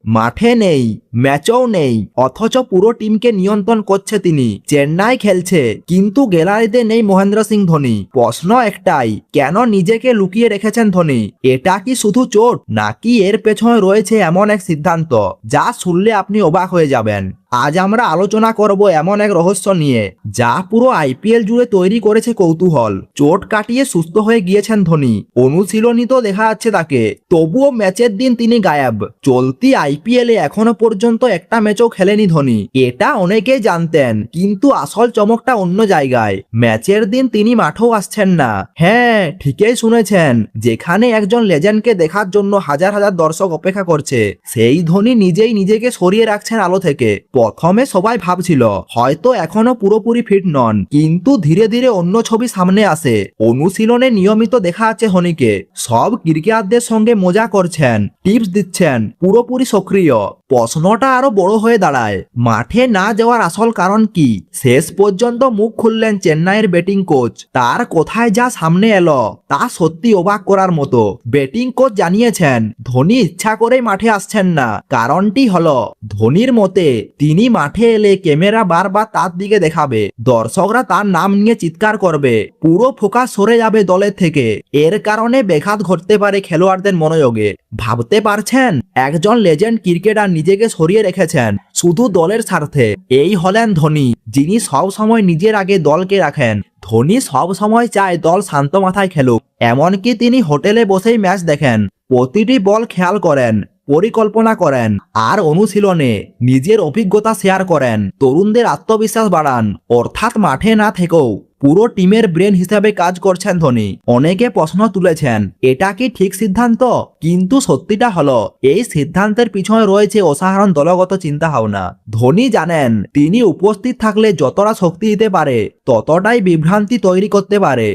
মাঠে নেই, ম্যাচও নেই, অথচ পুরো টিমকে নিয়ন্ত্রণ করছে তিনি। চেন্নাই খেলছে, কিন্তু গ্যালারিতে নেই মহেন্দ্র সিং ধোনি। প্রশ্ন একটাই, কেন নিজেকে লুকিয়ে রেখেছেন ধোনি? এটা কি শুধু চোট, নাকি এর পেছনে রয়েছে এমন এক সিদ্ধান্ত যা শুনলে আপনি অবাক হয়ে যাবেন? আজ আমরা আলোচনা করব এমন এক রহস্য নিয়ে যা পুরো আইপিএল জুড়ে তৈরি করেছে কৌতূহল। চোট কাটিয়ে সুস্থ হয়ে গিয়েছেন ধোনি, অনুশীলনই তো দেখা যাচ্ছে তাকে, তবুও ম্যাচের দিন তিনি গায়েব। চলতি আইপিএলে এখনো পর্যন্ত একটা ম্যাচও খেলেনি ধোনি, এটা অনেকেই জানতেন, কিন্তু আসল চমকটা অন্য জায়গায়। ম্যাচের দিন তিনি মাঠেও আসছেন না। হ্যাঁ, ঠিকই শুনেছেন, যেখানে একজন লেজেন্ডকে দেখার জন্য হাজার হাজার দর্শক অপেক্ষা করছে, সেই ধোনি নিজেই নিজেকে সরিয়ে রাখছেন আলো থেকে। প্রথমে সবাই ভাবছিল হয়তো এখনো পুরোপুরি ফিট নন, কিন্তু ধীরে ধীরে অন্য ছবি সামনে আসে। অনুশীলনে নিয়মিত দেখা যাচ্ছে ধোনিকে, সব ক্রিকেটারদের সঙ্গে মজা করছেন, টিপস দিচ্ছেন, পুরোপুরি সক্রিয়। প্রশ্নটা আরো বড় হয়ে দাঁড়ায়, মাঠে না যাওয়ার আসল কারণ কি? শেষ পর্যন্ত মুখ খুললেন চেন্নাইয়ের ব্যাটিং কোচ। তার কোথায় যা সামনে এলো তা সত্যি অবাক করার মতো। ব্যাটিং কোচ জানিয়েছেন ধোনি ইচ্ছা করেই মাঠে আসছেন না। কারণটি হলো, ধোনির মতে তিনি মাঠে এলে ক্যামেরা বারবার তার দিকে দেখাবে, দর্শকরা তার নাম নিয়ে চিৎকার করবে, পুরো ফোকাস সরে যাবে দলের থেকে। এর কারণে ব্যাঘাত ঘটতে পারে খেলোয়াড়দের মনোযোগে। ভাবতে পারছেন, একজন লেজেন্ড ক্রিকেটার নিজেকে সরিয়ে রেখেছেন শুধু দলের স্বার্থে। এই হলেন ধোনি, যিনি সব সময় নিজের আগে দলকে রাখেন। ধোনি সব সময় চায় দল শান্ত মাথায় খেলুক, এমনকি তিনি হোটেলে বসেই ম্যাচ দেখেন, প্রতিটি বল খেয়াল করেন, পরিকল্পনা করেন, আর অনুশীলনে নিজের অভিজ্ঞতা শেয়ার করেন, তরুণদের আত্মবিশ্বাস বাড়ান। অর্থাৎ মাঠে না থেকেও পুরো টিমের ব্রেন হিসাবে কাজ করছেন ধোনি। অনেকে প্রশ্ন তুলেছেন, এটা কি ঠিক সিদ্ধান্ত? কিন্তু সত্যিটা হলো, এই সিদ্ধান্তের পিছনে রয়েছে অসাধারণ দলগত চিন্তা ভাবনা। ধোনি জানেন তিনি উপস্থিত থাকলে যতটা শক্তি দিতে পারে, ততটাই বিভ্রান্তি তৈরি করতে পারে।